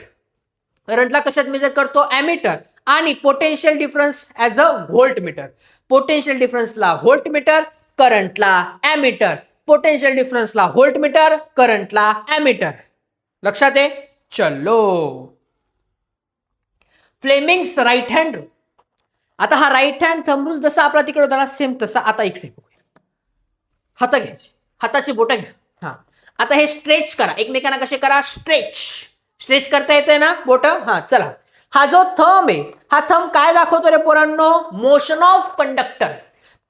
करंटला कशात मेजर करतो? ॲमीटर. आणि potential difference as a voltmeter. Potential डिफरन्सला व्होल्ट मीटर, करंटला ॲमीटर. पोटेन्शियल डिफरन्सला व्होल्ट मीटर, करंटला ॲमीटर. लक्षात आहे? चलो, फ्लेमिंग्स राईट हँड रूल. आता हा राईट हँड थंब रूल जसा आपला तिकडे होता ना, सेम तसा आता इकडे बघूया. हात घ्यायचे, हाताची बोटं घ्या. हा, आता हे स्ट्रेच करा एकमेकांना. कसे करा? स्ट्रेच. स्ट्रेच करता येते ना बोटं? हा, चला. हा जो थंब आहे हा थंब काय दाखवतो रे पोरांनो? Motion of conductor.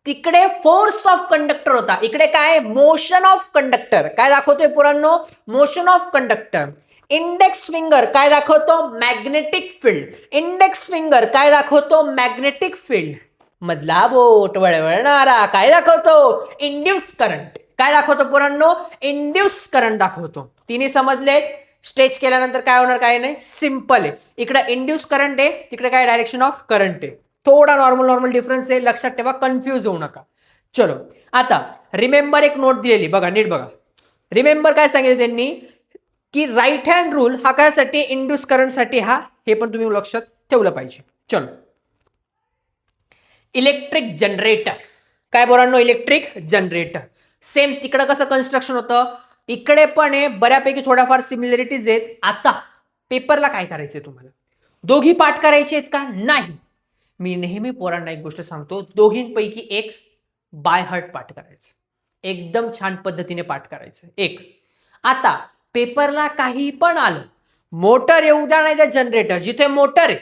तिकडे फोर्स ऑफ कंडक्टर होता, इकडे काय? Motion of conductor. काय दाखवतोय पोरांनो? Motion of conductor. Index finger काय दाखवतो? Magnetic field. इंडेक्स फिंगर काय दाखवतो? Magnetic field. मधला बोट वळवळणारा काय दाखवतो? Induce current. काय दाखवतो पोरांनो? इंड्यूस करंट दाखवतो. तिने समजले? स्ट्रेच केल्यानंतर काय होणार, काय नाही, सिंपल आहे. इकडे इंड्यूस करंट आहे, तिकडे काय डायरेक्शन ऑफ करंट आहे. थोडा नॉर्मल डिफरन्स आहे, लक्षात ठेवा, कन्फ्यूज होऊ नका. चलो आता रिमेंबर एक नोट दिलेली बघा, नीट बघा. रिमेंबर काय सांगितलं त्यांनी की राईट हँड रूल हा कायसाठी, इंड्यूस करंटसाठी हा, हे पण तुम्ही लक्षात ठेवलं पाहिजे. चलो इलेक्ट्रिक जनरेटर, काय बोलांनो, इलेक्ट्रिक जनरेटर. सेम तिकडे कसं कन्स्ट्रक्शन होतं, इकडे पण आहे, बऱ्यापैकी थोडाफार सिमिलरिटीज आहेत. आता पेपरला काय करायचंय तुम्हाला, दोघी पाठ करायचे आहेत का? नाही. मी नेहमी पोरांना एक गोष्ट सांगतो, दोघींपैकी एक बाय हार्ट पाठ करायचं, एकदम छान पद्धतीने पाठ करायचं. एक, आता पेपरला काही पण आलं, मोटर येऊ द्या नाही तर जनरेटर, जिथे मोटर आहे,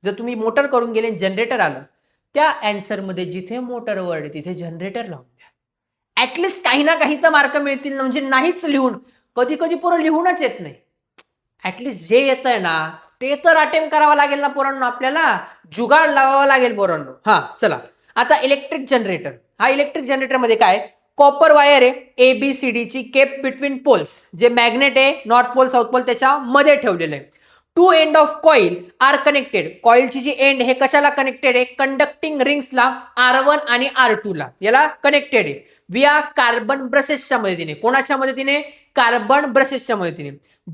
जर तुम्ही मोटर करून गेले जनरेटर आलं, त्या अँसर मध्ये जिथे मोटर वर्ड आहे तिथे जनरेटर लावून द्या. ऍटलिस्ट काही ना काही तर मार्क मिळतील. म्हणजे नाहीच लिहून, कधी कधी पोरं लिहूनच येत नाही. ऍटलिस्ट जे येत आहे ना ते तर अटेम्प्ट करावं लागेल ना पोरांनो, आपल्याला जुगाड लावावा लागेल पोरांनो. हा चला, आता इलेक्ट्रिक जनरेटर. हा इलेक्ट्रिक जनरेटर मध्ये काय, कॉपर वायर आहे ABCD ची, केप बिटवीन पोल्स, जे मॅग्नेट आहे नॉर्थ पोल साऊथ पोल त्याच्या मध्ये ठेवलेलं आहे. Two end of coil are connected, कॉईलची जी एंड हे कशाला कनेक्टेड आहे, कंडक्टिंग रिंग्सला R1 आणि R2 ला, याला कनेक्टेड आहे विया कार्बन ब्रशेसच्या मदतीने. कोणाच्या मदतीने? कार्बन ब्रशेसच्या मदतीने.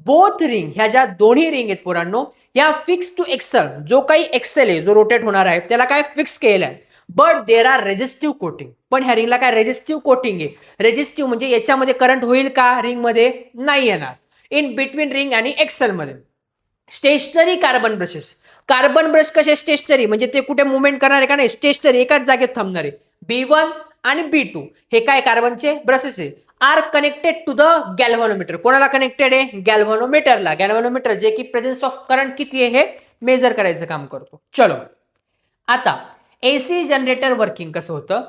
बोथ रिंग, ह्या ज्या दोन्ही रिंग आहेत पोरांनो, या फिक्स टू एक्सेल, जो काही एक्सेल आहे जो रोटेट होणार आहे त्याला काय फिक्स केलेलं आहे. But there are resistive coating, पण ह्या रिंगला काय रेजिस्टिव्ह कोटिंग आहे. रेजिस्टिव्ह म्हणजे याच्यामध्ये करंट होईल का, रिंग मध्ये नाही येणार. इन बिटवीन रिंग आणि एक्सेल मध्ये. Stationary carbon brushes, carbon brush कसे स्टेशनरी, म्हणजे ते कुठे मुवमेंट करणार आहे का नाही, स्टेशनरी एकाच जागेत थांबणार आहे. B1 आणि B2 हे काय कार्बनचे ब्रशेस आहे. आर कनेक्टेड टू द गॅल्व्हॅनोमीटर, कोणाला कनेक्टेड आहे, गॅल्व्हॅनोमीटरला. गॅल्व्हॅनोमीटर जे की प्रेझेन्स ऑफ करंट किती आहे हे मेजर करायचं काम करतो. चलो आता AC जनरेटर वर्किंग कसं होतं.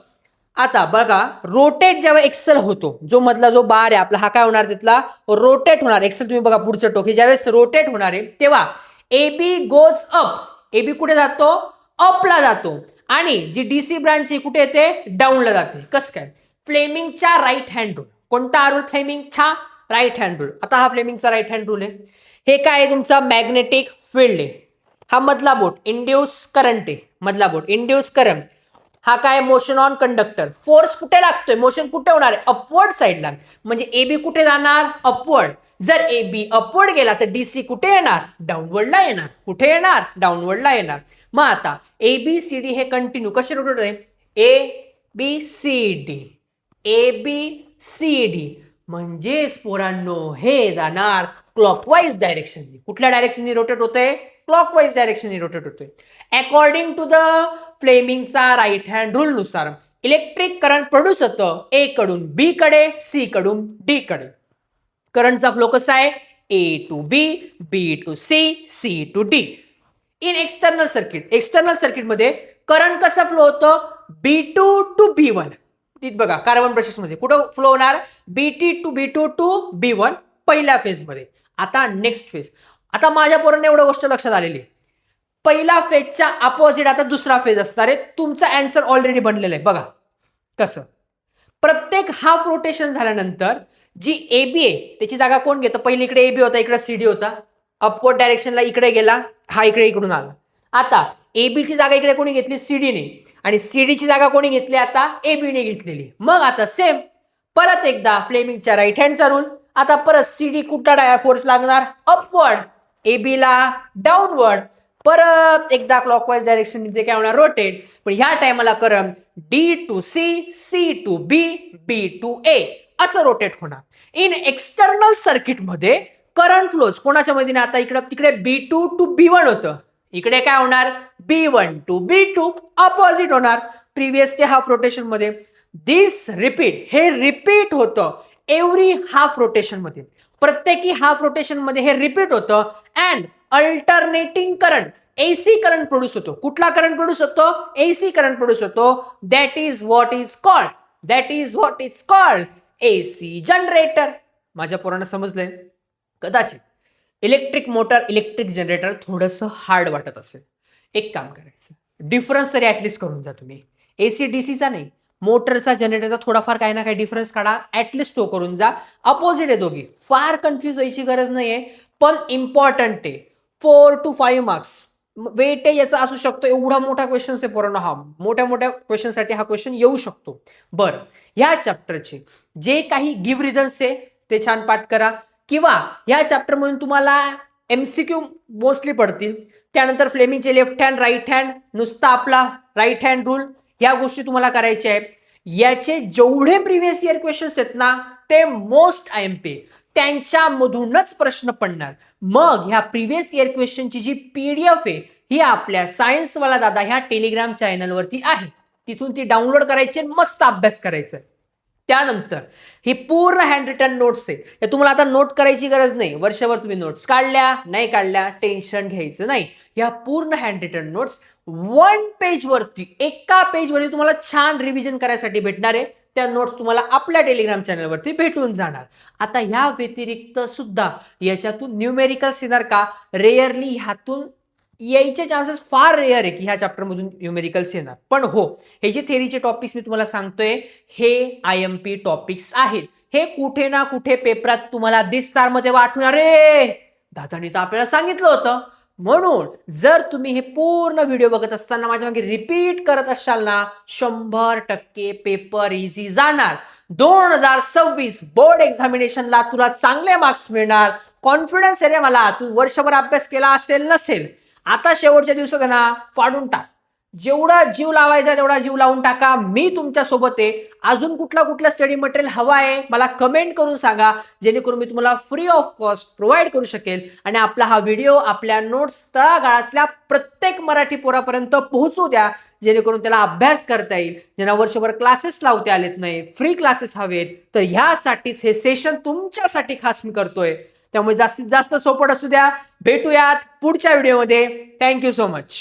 आता बघा, रोटेट जेव्हा एक्सेल होतो, जो मधला जो बार आहे आपला, हा काय होणार, तिथला रोटेट होणार. एक्सेल तुम्ही बघा पुढचं टोक, हे ज्यावेळेस रोटेट होणार आहे तेव्हा AB गोज अप, AB कुठे जातो, अपला जातो. आणि जी DC ब्रांच आहे कुठे येते, डाऊनला जाते. कसं काय, फ्लेमिंगच्या राईट हँड रूल. कोणता रूल, फ्लेमिंगचा राईट हँड रूल. आता हा फ्लेमिंगचा राईट हँड रूल आहे. हे काय आहे, तुमचा मॅग्नेटिक फील्ड आहे. हा मधला बोट इंड्यूस करंट आहे, मधला बोट इंड्यूस करंट. हा काय, मोशन ऑन कंडक्टर. फोर्स कुठे लागतोय, मोशन कुठे होणार आहे, अपवर्ड साईडला. म्हणजे AB कुठे जाणार, अपवर्ड. जर AB अपवर्ड गेला तर DC कुठे येणार, डाऊनवर्डला येणार. कुठे येणार, डाऊनवर्डला येणार. मग आता ABCD हे कंटिन्यू कसे रोटेट होते, ABCD ABCD, म्हणजेच पोरांनो हे जाणार क्लॉकवाईज डायरेक्शन. कुठल्या डायरेक्शननी रोटेट होतंय, क्लॉकवाईज डायरेक्शननी रोटेट होतोय. अकॉर्डिंग टू द फ्लेमिंगचा राईट हँड रूल नुसार इलेक्ट्रिक करंट प्रोड्यूस होतं A कडून B कडे, C कडून D कडे. करंटचा फ्लो कसा आहे, A to B, B to C, C to D. In external circuit, external circuit मध्ये करंट कसा फ्लो होतं, B2 टू B1. बघा कार्बन ब्रशेस मध्ये कुठं फ्लो होणार, BT to B2 to B1 पहिल्या फेज मध्ये. आता नेक्स्ट फेज. आता माझ्या पोरांना एवढं गोष्ट लक्षात आलेली, पहिला फेजच्या अपोजिट आता दुसरा फेज असणार आहे. तुमचा आन्सर ऑलरेडी बनलेला आहे. बघा कसं, प्रत्येक हाफ रोटेशन झाल्यानंतर जी AB आहे त्याची जागा कोण घेतं, पहिले इकडे AB होता, इकडे CD होता, अपवर्ड डायरेक्शनला इकडे गेला, हा इकडे इकडून आला. आता AB ची जागा इकडे कोणी घेतली, CD ने, आणि CD ची जागा कोणी घेतली, आता AB ने घेतलेली. मग आता सेम परत एकदा फ्लेमिंगच्या राईट हँडचा रूल. आता परत CD कुठला फोर्स लागणार, अपवर्ड, AB ला डाऊनवर्ड. परत एकदा क्लॉकवाईज डायरेक्शन मध्ये काय होणार, रोटेट. पण ह्या टायमाला current D to C, C to B, B to A असं रोटेट होणार. इन एक्सटर्नल सर्किट मध्ये करंट फ्लोज कोणाच्या मदतीने, आता इकडे तिकडे B2 टू B1 होतं, इकडे काय होणार, B1 टू B2 अपोजिट होणार प्रिव्हियस हाफ रोटेशन मध्ये. दिस रिपीट, हे रिपीट होतं एव्हरी हाफ रोटेशन मध्ये, प्रत्येकी हाफ रोटेशन मध्ये हे रिपीट होतं. And alternating current, AC current produce होतो. कुठला करंट प्रोड्यूस होतो, AC करंट प्रोड्यूस होतो. That is what is called AC generator. माझ्या पोरांना समजलंय कदाचित. इलेक्ट्रिक मोटर, इलेक्ट्रिक जनरेटर थोडंसं हार्ड वाटत असेल. एक काम करायचं, डिफरन्स तरी ऍटलिस्ट करून जा तुम्ही. AC DCचा नाही, मोटरचा जनरेटरचा थोडाफार काही ना काही डिफरन्स काढा, ऍटलिस्ट तो करून जा. अपोजिट आहे दोघी, फार कन्फ्युज व्हायची गरज नाहीये, पण इम्पॉर्टंट आहे. 4 to 5 मार्क्स वेटेज याचा असू शकतो. एवढा मोठा क्वेश्चन आहे पोरांनो, हा मोठ्या मोठ्या क्वेश्चनसाठी हा क्वेश्चन येऊ शकतो. बरं, ह्या चॅप्टरचे जे काही गिव्ह रिझन्स आहे ते छान पाठ करा, किंवा ह्या चॅप्टरमधून तुम्हाला एमसीक्यू मोस्टली पडतील. त्यानंतर फ्लेमिंगचे लेफ्ट हँड राईट हँड, नुसता आपला राईट हँड रूल, ह्या गोष्टी तुम्हाला करायच्या आहेत. याचे जेवढे प्रिव्हियस इयर क्वेश्चन्स आहेत ना ते मोस्ट IMP, त्यांच्यामधूनच प्रश्न पडणार. मग ह्या प्रिव्हियस इयर क्वेश्चनची जी PDF आहे ही आपल्या सायन्सवाला दादा ह्या टेलिग्राम चॅनलवरती आहे, तिथून ती डाउनलोड करायची, मस्त अभ्यास करायचा. त्यानंतर ही पूर्ण हँड रिटन नोट्स आहे, हे तुम्हाला आता नोट करायची गरज नाही. वर्षभर तुम्ही नोट्स काढल्या नाही काढल्या टेन्शन घ्यायचं नाही. या पूर्ण हँड रिटन नोट्स 1 पेजवरती, एका पेजवरती तुम्हाला छान रिव्हिजन करायसाठी भेटणार आहे. त्या नोट्स तुम्हाला आपल्या टेलिग्राम चॅनलवरती भेटून जाणार. आता ह्या व्यतिरिक्त सुद्धा याच्यातून न्यूमेरिकल्स येणार का? रेअरली ह्यातून यायचे चान्सेस फार रेअर आहे की ह्या चॅप्टरमधून न्यूमेरिकल्स येणार. पण हो, हे जे थेरीचे टॉपिक्स मी तुम्हाला सांगतोय हे IMP टॉपिक्स आहेत. हे कुठे ना कुठे पेपरात तुम्हाला दिसणार, मध्ये वाटून अरे दादानी तर आपल्याला सांगितलं होतं. म्हणून जर तुम्ही हे पूर्ण व्हिडिओ बघत असताना माझ्या मागे रिपीट करत असाल ना, 100% पेपर इझी जाणार. 2026 बोर्ड एक्झामिनेशनला तुला चांगले मार्क्स मिळणार. कॉन्फिडन्स आहे रे मला. तू वर्षभर अभ्यास केला असेल नसेल, आता शेवटच्या दिवसात ना फाडून टाक. जेवढा जीव लावायचा तेवढा जीव लावून टाका. मी तुमच्या सोबत आहे. अजून कुठला स्टडी मटेरियल हवा आहे मला कमेंट करून सांगा, जेणेकरून मी तुम्हाला फ्री ऑफ कॉस्ट प्रोव्हाइड करू शकेल. आणि आपला हा व्हिडिओ आपल्या नोट्स तळागाळातल्या प्रत्येक मराठी पोरापर्यंत पोहोचू द्या, जेणेकरून त्याला अभ्यास करता येईल. ज्यांना वर्षभर क्लासेस लावता आलेत नाही, फ्री क्लासेस हवेत, तर ह्यासाठीच हे सेशन तुमच्यासाठी खास मी करतोय. त्यामुळे जास्तीत जास्त सपोर्ट असू द्या. भेटूयात पुढच्या व्हिडिओमध्ये. Thank you so much.